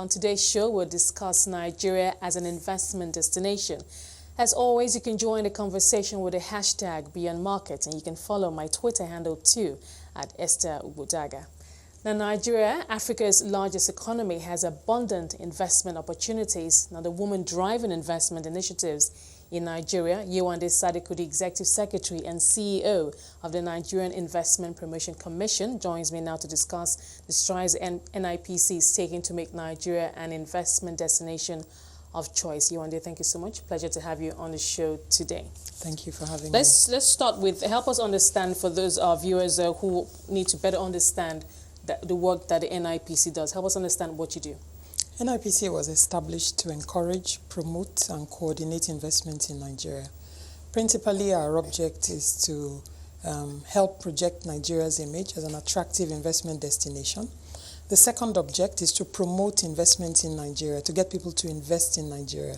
On today's show, we'll discuss Nigeria as an investment destination. As always, you can join the conversation with the hashtag #BeyondMarket, and you can follow my Twitter handle too at Esther Ubudaga. Now, Nigeria, Africa's largest economy, has abundant investment opportunities. Now, the woman driving investment initiatives in Nigeria, Yewande Sadiku, the Executive Secretary and CEO of the Nigerian Investment Promotion Commission, joins me now to discuss the strides NIPC is taking to make Nigeria an investment destination of choice. Yewande, thank you so much. Pleasure to have you on the show today. Thank you for having me. Let's start with, help us understand, for those viewers who need to better understand the work that the NIPC does. Help us understand what you do. NIPC was established to encourage, promote, and coordinate investment in Nigeria. Principally, our object is to help project Nigeria's image as an attractive investment destination. The second object is to promote investment in Nigeria, to get people to invest in Nigeria,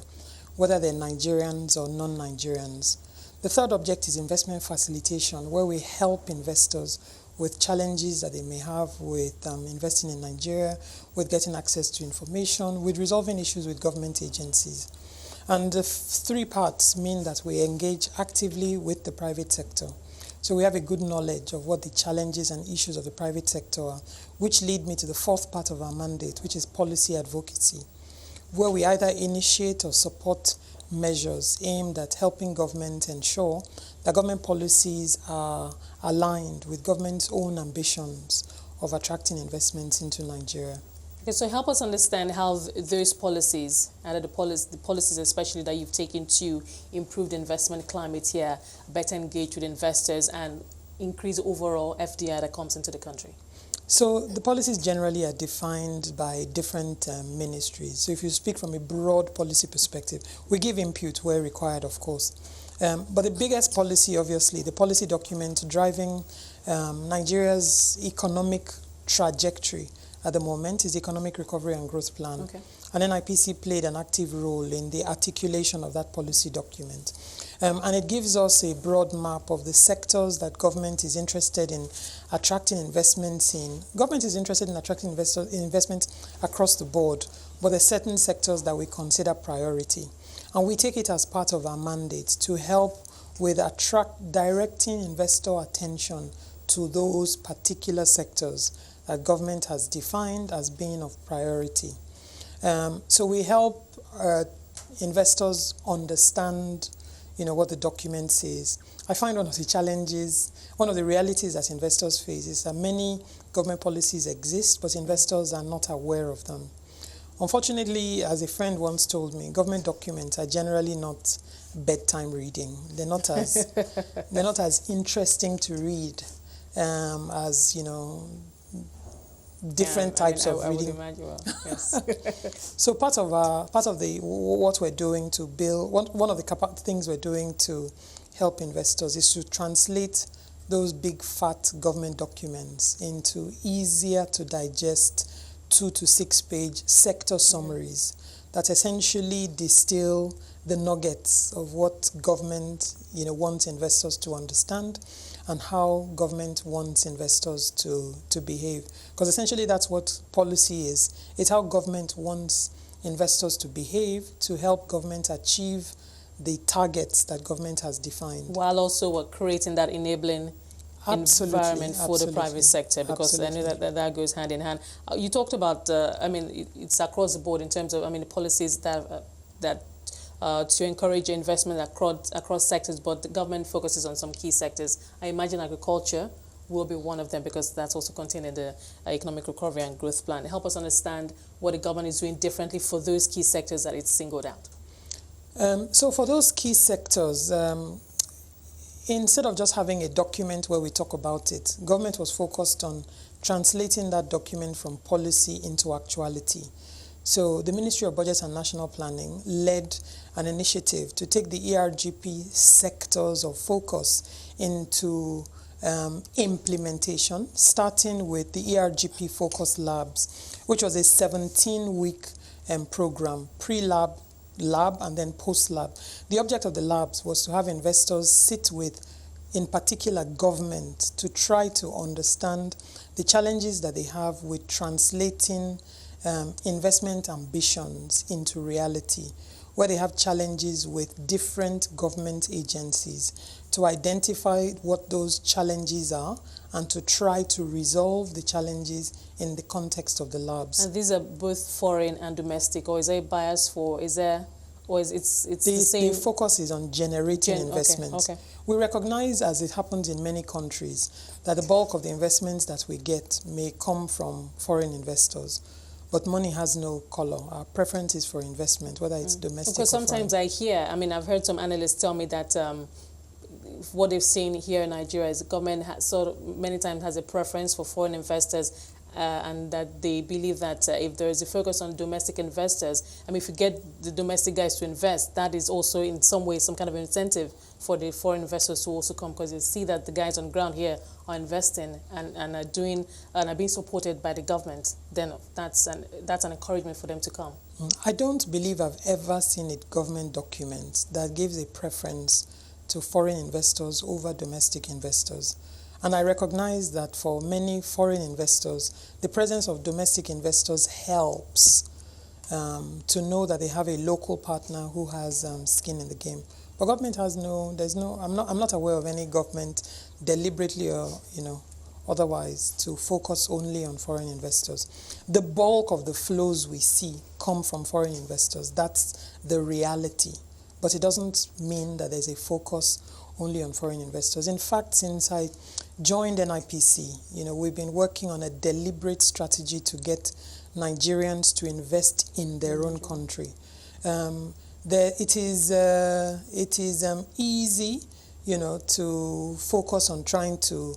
whether they're Nigerians or non-Nigerians. The third object is investment facilitation, where we help investors with challenges that they may have with investing in Nigeria, with getting access to information, with resolving issues with government agencies. And the three parts mean that we engage actively with the private sector. So we have a good knowledge of what the challenges and issues of the private sector are, which lead me to the fourth part of our mandate, which is policy advocacy, where we either initiate or support measures aimed at helping government ensure that government policies are aligned with government's own ambitions of attracting investments into Nigeria. Okay, so help us understand how those policies, and the policies especially that you've taken to improve the investment climate here, better engage with investors and increase overall FDI that comes into the country. So the policies generally are defined by different ministries. So if you speak from a broad policy perspective, we give input where required, of course. But the biggest policy, obviously, the policy document driving Nigeria's economic trajectory at the moment is the Economic Recovery and Growth Plan. Okay. And NIPC played an active role in the articulation of that policy document. And it gives us a broad map of the sectors that government is interested in attracting investments in. Government is interested in attracting investment across the board, but there are certain sectors that we consider priority. And we take it as part of our mandate to help with directing investor attention to those particular sectors that government has defined as being of priority. So we help investors understand what the document says. I find one of the challenges, one of the realities that investors face is that many government policies exist, but investors are not aware of them. Unfortunately, as a friend once told me, government documents are generally not bedtime reading. They're not as interesting to read as different types of reading. I would imagine, well, yes. So part of what we're doing to build, one of the things we're doing to help investors is to translate those big fat government documents into easier to digest 2 to 6 page sector summaries that essentially distill the nuggets of what government wants investors to understand and how government wants investors to behave. Because essentially that's what policy is. It's how government wants investors to behave to help government achieve the targets that government has defined. While also we're creating that enabling environment for the private sector, because I know that goes hand in hand. You talked about, it's across the board in terms of, the policies that to encourage investment across sectors, but the government focuses on some key sectors. I imagine agriculture will be one of them because that's also contained in the Economic Recovery and Growth Plan. Help us understand what the government is doing differently for those key sectors that it's singled out. So for those key sectors, instead of just having a document where we talk about it, government was focused on translating that document from policy into actuality. So the Ministry of Budget and National Planning led an initiative to take the ERGP sectors of focus into implementation, starting with the ERGP Focus Labs, which was a 17-week program, pre-lab, lab, and then post-lab. The object of the labs was to have investors sit with, in particular, government to try to understand the challenges that they have with translating investment ambitions into reality, where they have challenges with different government agencies, to identify what those challenges are and to try to resolve the challenges in the context of the labs. And these are both foreign and domestic, or is there a bias for, is there, or is it's the same? The focus is on generating investment. Okay. We recognize, as it happens in many countries, that the bulk of the investments that we get may come from foreign investors. But money has no color. Our preference is for investment, whether it's domestic because or foreign. sometimes I hear, I mean, I've heard some analysts tell me that what they've seen here in Nigeria is the government many times has a preference for foreign investors, and that they believe that if there is a focus on domestic investors, I mean, if you get the domestic guys to invest, that is also in some way some kind of incentive for the foreign investors to also come, because they see that the guys on the ground here are investing and are doing and are being supported by the government. Then that's an encouragement for them to come. I don't believe I've ever seen a government document that gives a preference to foreign investors over domestic investors. And I recognize that for many foreign investors, the presence of domestic investors helps to know that they have a local partner who has skin in the game. But government has I'm not aware of any government deliberately or, otherwise to focus only on foreign investors. The bulk of the flows we see come from foreign investors. That's the reality. But it doesn't mean that there's a focus only on foreign investors. In fact, since I joined NIPC, we've been working on a deliberate strategy to get Nigerians to invest in their own country. It is easy, to focus on trying to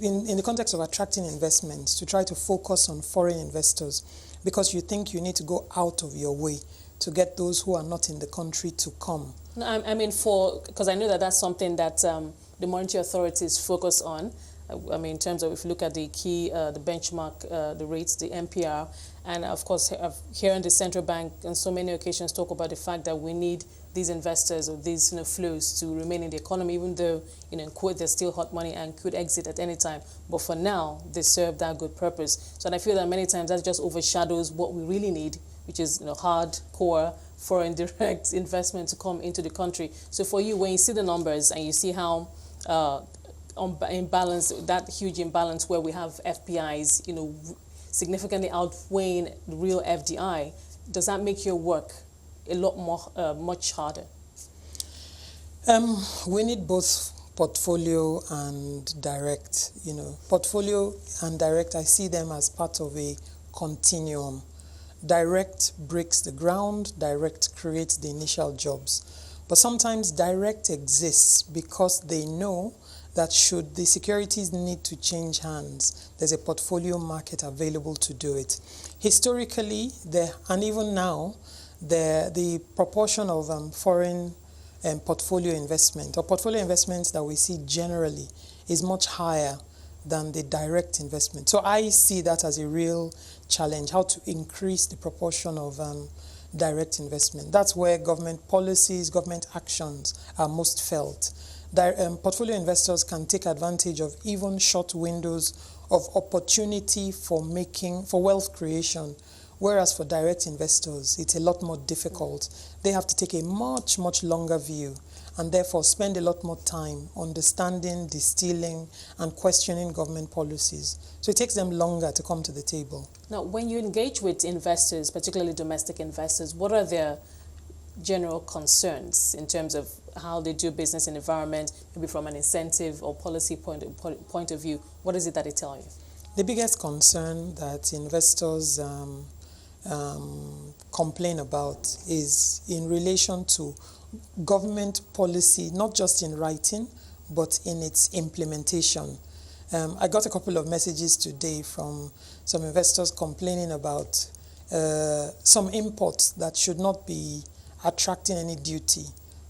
in the context of attracting investments, to try to focus on foreign investors, because you think you need to go out of your way to get those who are not in the country to come. No, I mean, because I know that that's something that the monetary authorities focus on. I mean, in terms of, if you look at the key, the benchmark, the rates, the MPR, and of course, hearing the central bank on so many occasions talk about the fact that we need these investors or these flows to remain in the economy, even though, in quote, they're still hot money and could exit at any time. But for now, they serve that good purpose. So I feel that many times that just overshadows what we really need, which is hardcore foreign direct investment to come into the country. So for you, when you see the numbers and you see how imbalance, that huge imbalance where we have FPIs, significantly outweighing the real FDI, does that make your work a lot more, much harder? We need both portfolio and direct. Portfolio and direct, I see them as part of a continuum. Direct breaks the ground, direct creates the initial jobs. But sometimes direct exists because they know that should the securities need to change hands, there's a portfolio market available to do it. Historically, and even now, the proportion of foreign portfolio investment or portfolio investments that we see generally is much higher than the direct investment. So I see that as a real challenge, how to increase the proportion of direct investment. That's where government policies, government actions are most felt. Portfolio investors can take advantage of even short windows of opportunity for wealth creation, whereas for direct investors, it's a lot more difficult. They have to take a much, much longer view and therefore spend a lot more time understanding, distilling, and questioning government policies. So it takes them longer to come to the table. Now, when you engage with investors, particularly domestic investors, what are their general concerns in terms of how they do business in environment, maybe from an incentive or policy point of view? What is it that they tell you? The biggest concern that investors complain about is in relation to government policy, not just in writing, but in its implementation. I got a couple of messages today from some investors complaining about some imports that should not be attracting any duty,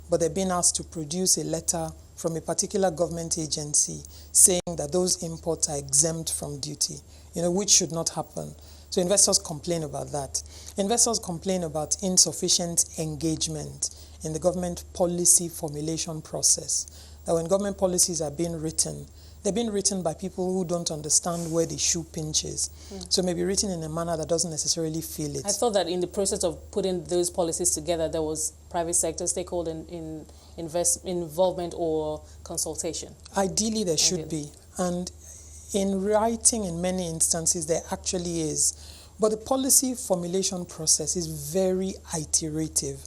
but they're being asked to produce a letter from a particular government agency saying that those imports are exempt from duty, which should not happen. So investors complain about that. Investors complain about insufficient engagement in the government policy formulation process. That when government policies are being written, they're being written by people who don't understand where the shoe pinches. So maybe written in a manner that doesn't necessarily feel it. I thought that in the process of putting those policies together, there was private sector stakeholder in involvement or consultation. Ideally, there should be. And in writing, in many instances, there actually is. But the policy formulation process is very iterative.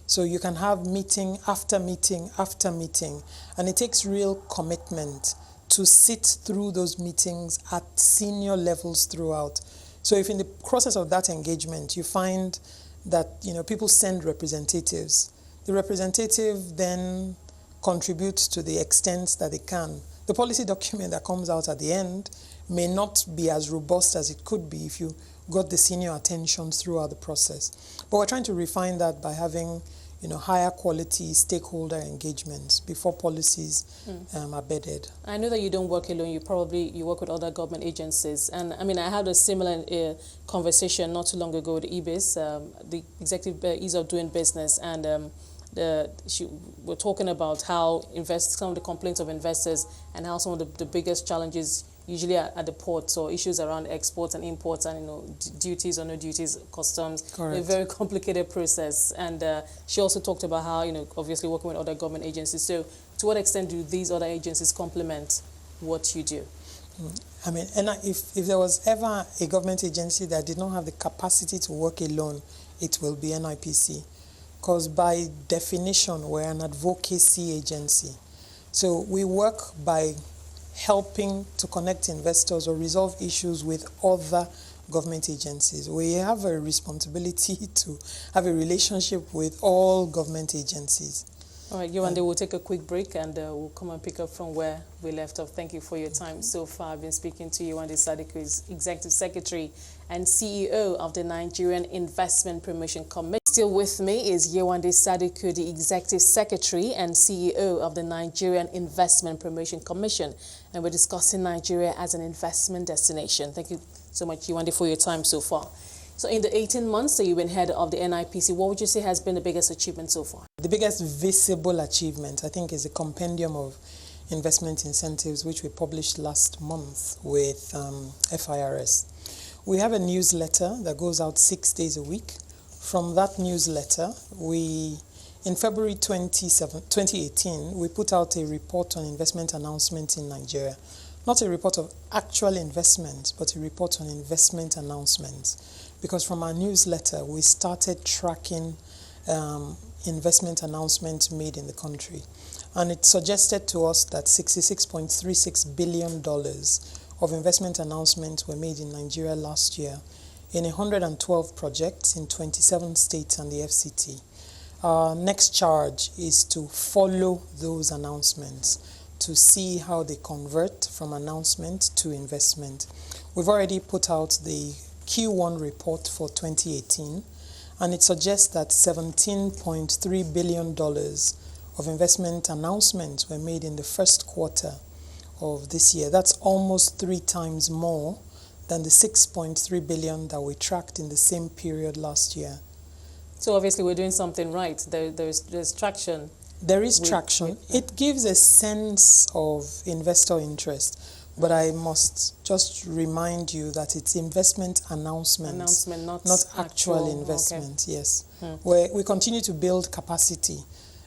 So you can have meeting after meeting after meeting, and it takes real commitment to sit through those meetings at senior levels throughout. So if in the process of that engagement, you find that, you know, people send representatives, the representative then contributes to the extent that they can. The policy document that comes out at the end may not be as robust as it could be if you got the senior attention throughout the process. But we're trying to refine that by having, you know, higher quality stakeholder engagements before policies are bedded. I know that you don't work alone. You work with other government agencies. And I mean, I had a similar conversation not too long ago with EBIS, the Executive Ease of Doing Business, and we're talking about how some of the complaints of investors and how some of the biggest challenges usually at the ports, or issues around exports and imports, and, you know, duties or no duties, customs. Correct. A very complicated process. And she also talked about how, you know, obviously working with other government agencies. So to what extent do these other agencies complement what you do? I mean, and if there was ever a government agency that did not have the capacity to work alone, it will be NIPC. Because by definition, we're an advocacy agency. So we work by helping to connect investors or resolve issues with other government agencies. We have a responsibility to have a relationship with all government agencies. All right, Yewande, we'll take a quick break and we'll come and pick up from where we left off. Thank you for your time so far. I've been speaking to Yewande Sadiku, Executive Secretary and CEO of the Nigerian Investment Promotion Commission. Still with me is Yewande Sadiku, the Executive Secretary and CEO of the Nigerian Investment Promotion Commission. And we're discussing Nigeria as an investment destination. Thank you so much, Yewande, for your time so far. So in the 18 months that you've been head of the NIPC, what would you say has been the biggest achievement so far? The biggest visible achievement, I think, is the Compendium of Investment Incentives, which we published last month with FIRS. We have a newsletter that goes out 6 days a week. From that newsletter, in February 2018, we put out a report on investment announcements in Nigeria. Not a report of actual investment, but a report on investment announcements. Because from our newsletter, we started tracking investment announcements made in the country. And it suggested to us that $66.36 billion of investment announcements were made in Nigeria last year in 112 projects in 27 states and the FCT. Our next charge is to follow those announcements to see how they convert from announcement to investment. We've already put out the Q1 report for 2018, and it suggests that $17.3 billion of investment announcements were made in the first quarter of this year. That's almost 3 times more than the $6.3 billion that we tracked in the same period last year. So obviously we're doing something right. There's traction. There is traction. It gives a sense of investor interest. But I must just remind you that it's investment announcements, not actual investment. Okay. Yes. We continue to build capacity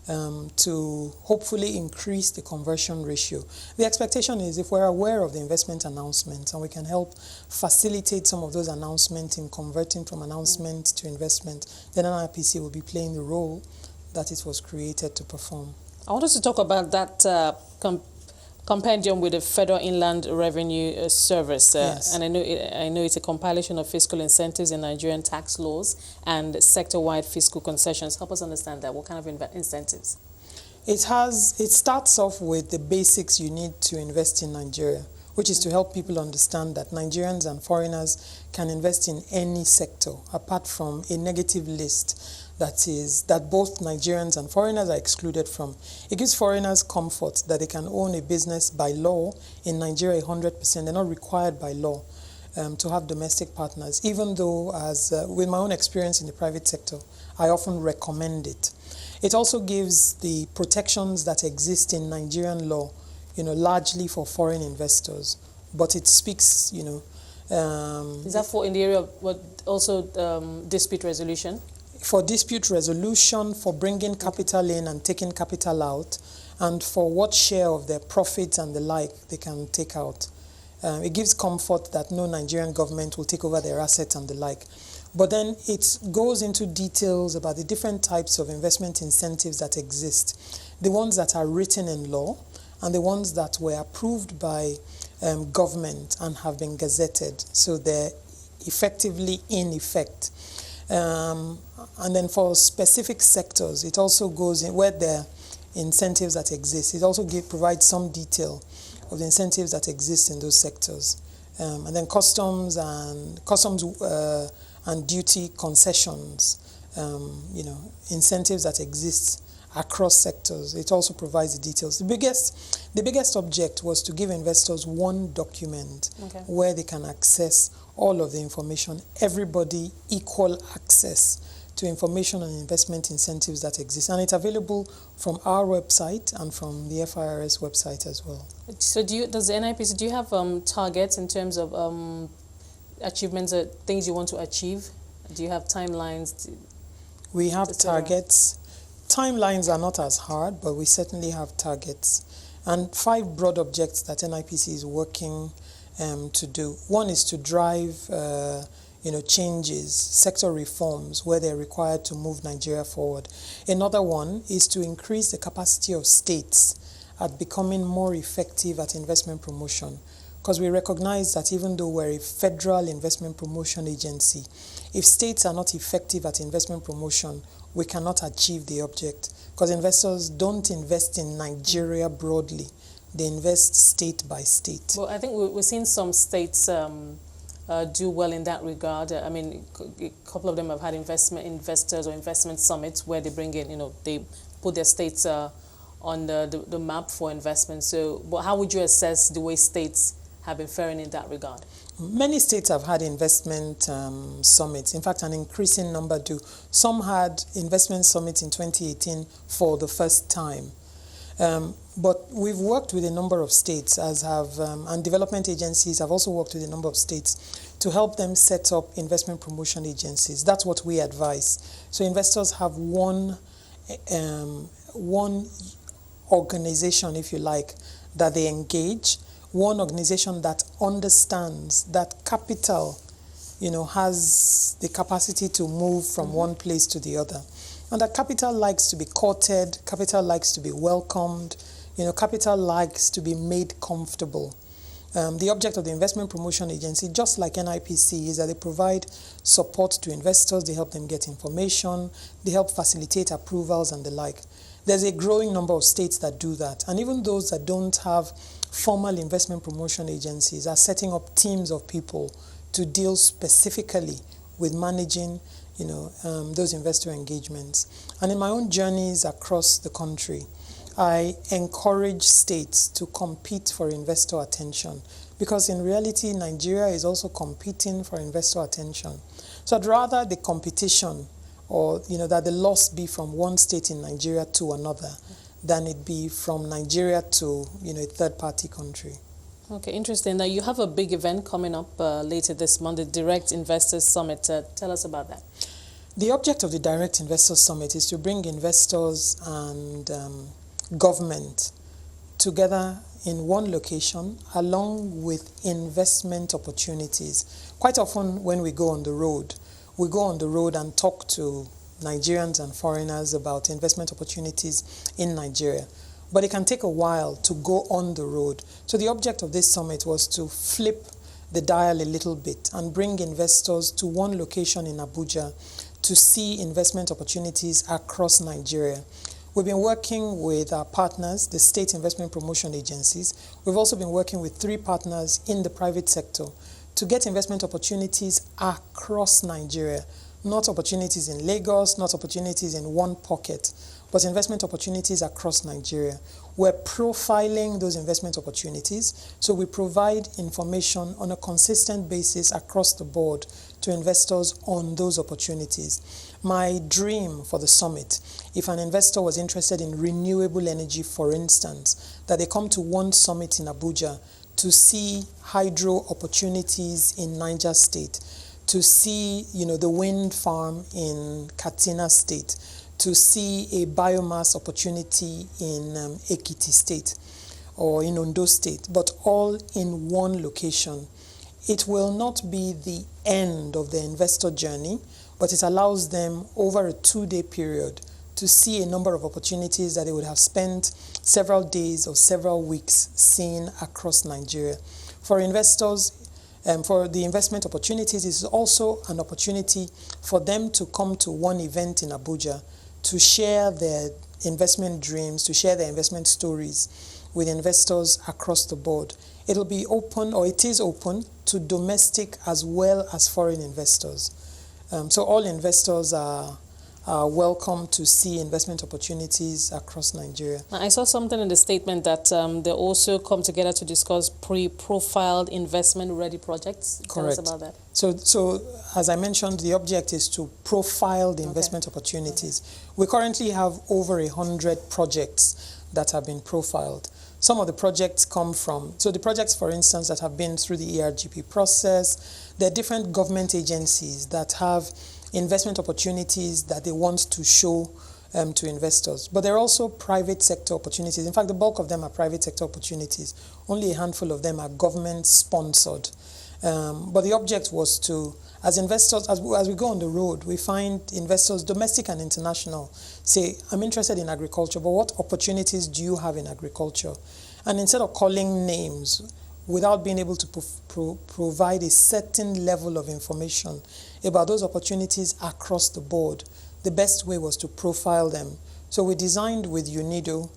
to hopefully increase the conversion ratio. The expectation is if we're aware of the investment announcements and we can help facilitate some of those announcements in converting from announcement to investment, then NIPC will be playing the role that it was created to perform. I wanted to talk about that Compendium with the Federal Inland Revenue Service. Yes. And I know it's a compilation of fiscal incentives in Nigerian tax laws and sector-wide fiscal concessions. Help us understand that. What kind of incentives? It starts off with the basics you need to invest in Nigeria, which is to help people understand that Nigerians and foreigners can invest in any sector, apart from a negative list that both Nigerians and foreigners are excluded from. It gives foreigners comfort that they can own a business by law in Nigeria 100%. They're not required by law to have domestic partners, even though, with my own experience in the private sector, I often recommend it. It also gives the protections that exist in Nigerian law largely for foreign investors. But it speaks, is that for in the area of what also dispute resolution? For dispute resolution, for bringing capital in and taking capital out, and for what share of their profits and the like they can take out. It gives comfort that no Nigerian government will take over their assets and the like. But then it goes into details about the different types of investment incentives that exist, the ones that are written in law and the ones that were approved by government and have been gazetted. So they're effectively in effect. And then for specific sectors, it also goes in where there are incentives that exist. It also provides some detail of the incentives that exist in those sectors. And then customs and duty concessions, incentives that exist across sectors. It also provides the details. The biggest object was to give investors one document where they can access all of the information, everybody equal access to information on investment incentives that exist. And it's available from our website and from the FIRS website as well. So does the NIPC, do you have targets in terms of achievements, things you want to achieve? Do you have timelines? We have targets. Timelines are not as hard, but we certainly have targets. And 5 broad objects that NIPC is working to do. One is to drive changes, sector reforms where they're required to move Nigeria forward. Another one is to increase the capacity of states at becoming more effective at investment promotion. Because we recognize that even though we're a federal investment promotion agency, if states are not effective at investment promotion, we cannot achieve the object. Because investors don't invest in Nigeria broadly. They invest state by state. Well, I think we've seen some states do well in that regard. I mean, a couple of them have had investors or investment summits where they bring in, they put their states on the map for investment. So, but how would you assess the way states have been faring in that regard? Many states have had investment summits. In fact, an increasing number do. Some had investment summits in 2018 for the first time. But we've worked with a number of states, and development agencies have also worked with a number of states to help them set up investment promotion agencies. That's what we advise. So investors have one organization, if you like, that they engage, one organization that understands that capital, has the capacity to move from one place to the other. And that capital likes to be courted, capital likes to be welcomed, capital likes to be made comfortable. The object of the Investment Promotion Agency, just like NIPC, is that they provide support to investors, they help them get information, they help facilitate approvals and the like. There's a growing number of states that do that. And even those that don't have formal investment promotion agencies are setting up teams of people to deal specifically with managing those investor engagements. And in my own journeys across the country, I encourage states to compete for investor attention, because in reality, Nigeria is also competing for investor attention. So I'd rather the competition or that the loss be from one state in Nigeria to another than it be from Nigeria to a third-party country. Okay, interesting. Now you have a big event coming up later this month, the Direct Investors Summit. Tell us about that. The object of the Direct Investors Summit is to bring investors and government together in one location along with investment opportunities. Quite often when we go on the road and talk to Nigerians and foreigners about investment opportunities in Nigeria. But it can take a while to go on the road. So the object of this summit was to flip the dial a little bit and bring investors to one location in Abuja to see investment opportunities across Nigeria. We've been working with our partners, the state investment promotion agencies. We've also been working with 3 partners in the private sector to get investment opportunities across Nigeria, not opportunities in Lagos, not opportunities in one pocket, but investment opportunities across Nigeria. We're profiling those investment opportunities, so we provide information on a consistent basis across the board to investors on those opportunities. My dream for the summit, if an investor was interested in renewable energy, for instance, that they come to one summit in Abuja to see hydro opportunities in Niger State, to see, the wind farm in Katsina State, to see a biomass opportunity in Ekiti State or in Ondo State, but all in one location. It will not be the end of the investor journey, but it allows them over a 2-day period to see a number of opportunities that they would have spent several days or several weeks seeing across Nigeria. For investors, for the investment opportunities, it is also an opportunity for them to come to one event in Abuja to share their investment dreams, to share their investment stories with investors across the board. It'll be open, or it is open, to domestic as well as foreign investors. So all investors are welcome to see investment opportunities across Nigeria. I saw something in the statement that they also come together to discuss pre-profiled investment-ready projects. Correct. Tell us about that. So as I mentioned, the object is to profile the investment opportunities. We currently have over 100 projects that have been profiled. Some of the projects come from, so the projects, for instance, that have been through the ERGP process, there are different government agencies that have investment opportunities that they want to show to investors. But there are also private sector opportunities. In fact, the bulk of them are private sector opportunities. Only a handful of them are government-sponsored. But the object was to, as investors, as we go on the road, we find investors, domestic and international, say, I'm interested in agriculture, but what opportunities do you have in agriculture? And instead of calling names, without being able to provide a certain level of information about those opportunities across the board, the best way was to profile them. So we designed with UNIDO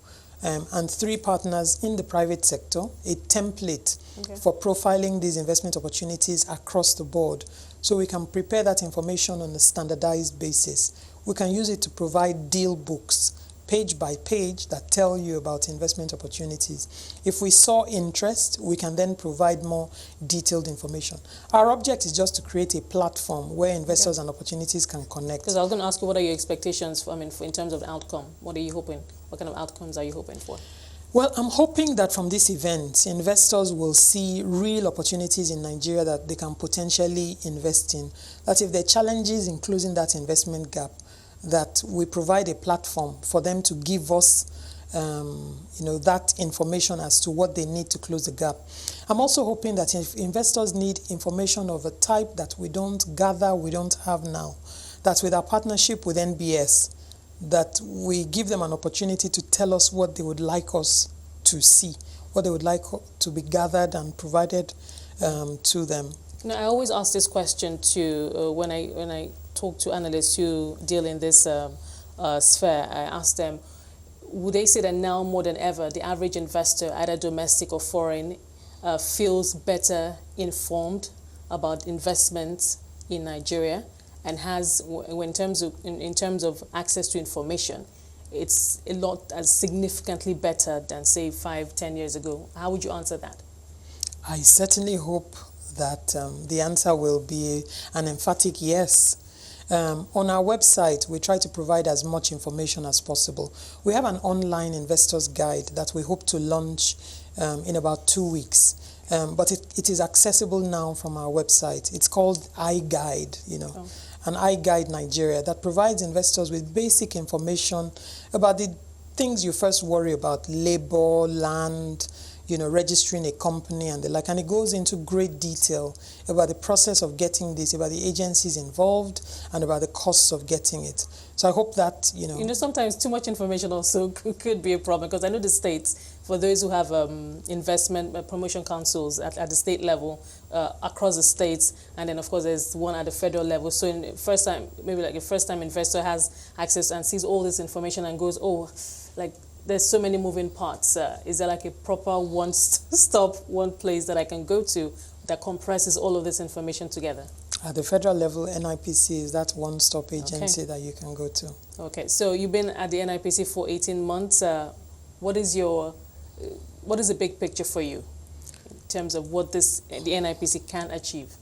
and 3 partners in the private sector a template for profiling these investment opportunities across the board. So we can prepare that information on a standardized basis. We can use it to provide deal books, page by page, that tell you about investment opportunities. If we saw interest, we can then provide more detailed information. Our object is just to create a platform where investors and opportunities can connect. Because I was going to ask you, what are your expectations in terms of outcome? What are you hoping? What kind of outcomes are you hoping for? Well, I'm hoping that from this event, investors will see real opportunities in Nigeria that they can potentially invest in. That if there are challenges in closing that investment gap, that we provide a platform for them to give us that information as to what they need to close the gap. I'm also hoping that if investors need information of a type that we don't have now, that with our partnership with NBS, that we give them an opportunity to tell us what they would like us to see, what they would like to be gathered and provided to them. I always ask this question to when I talk to analysts who deal in this sphere. I ask them, would they say that now more than ever, the average investor, either domestic or foreign, feels better informed about investments in Nigeria, and has, in terms of access to information, it's a lot as significantly better than, say, 5-10 years ago? How would you answer that? I certainly hope that the answer will be an emphatic yes. On our website, we try to provide as much information as possible. We have an online investors guide that we hope to launch in about 2 weeks. But it is accessible now from our website. It's called iGuide, an iGuide Nigeria, that provides investors with basic information about the things you first worry about: labor, land, registering a company and the like. And it goes into great detail about the process of getting this, about the agencies involved, and about the costs of getting it. So I hope that, sometimes too much information also could be a problem, because I know the states, for those who have investment promotion councils at the state level, across the states, and then of course there's one at the federal level. So in first time investor has access and sees all this information and goes, there's so many moving parts. Is there like a proper one place that I can go to that compresses all of this information together? At the federal level, NIPC is that one-stop agency that you can go to. Okay, so you've been at the NIPC for 18 months. What is the big picture for you in terms of what the NIPC can achieve?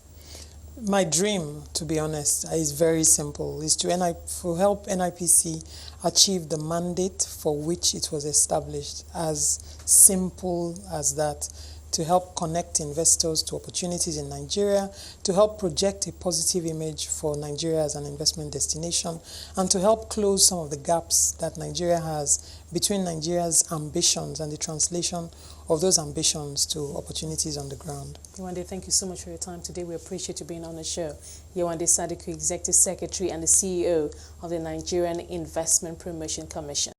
My dream, to be honest, is very simple, is to help NIPC achieve the mandate for which it was established, as simple as that, to help connect investors to opportunities in Nigeria, to help project a positive image for Nigeria as an investment destination, and to help close some of the gaps that Nigeria has between Nigeria's ambitions and the translation of those ambitions to opportunities on the ground. Yewande, thank you so much for your time today. We appreciate you being on the show. Yewande Sadiku, Executive Secretary and the CEO of the Nigerian Investment Promotion Commission.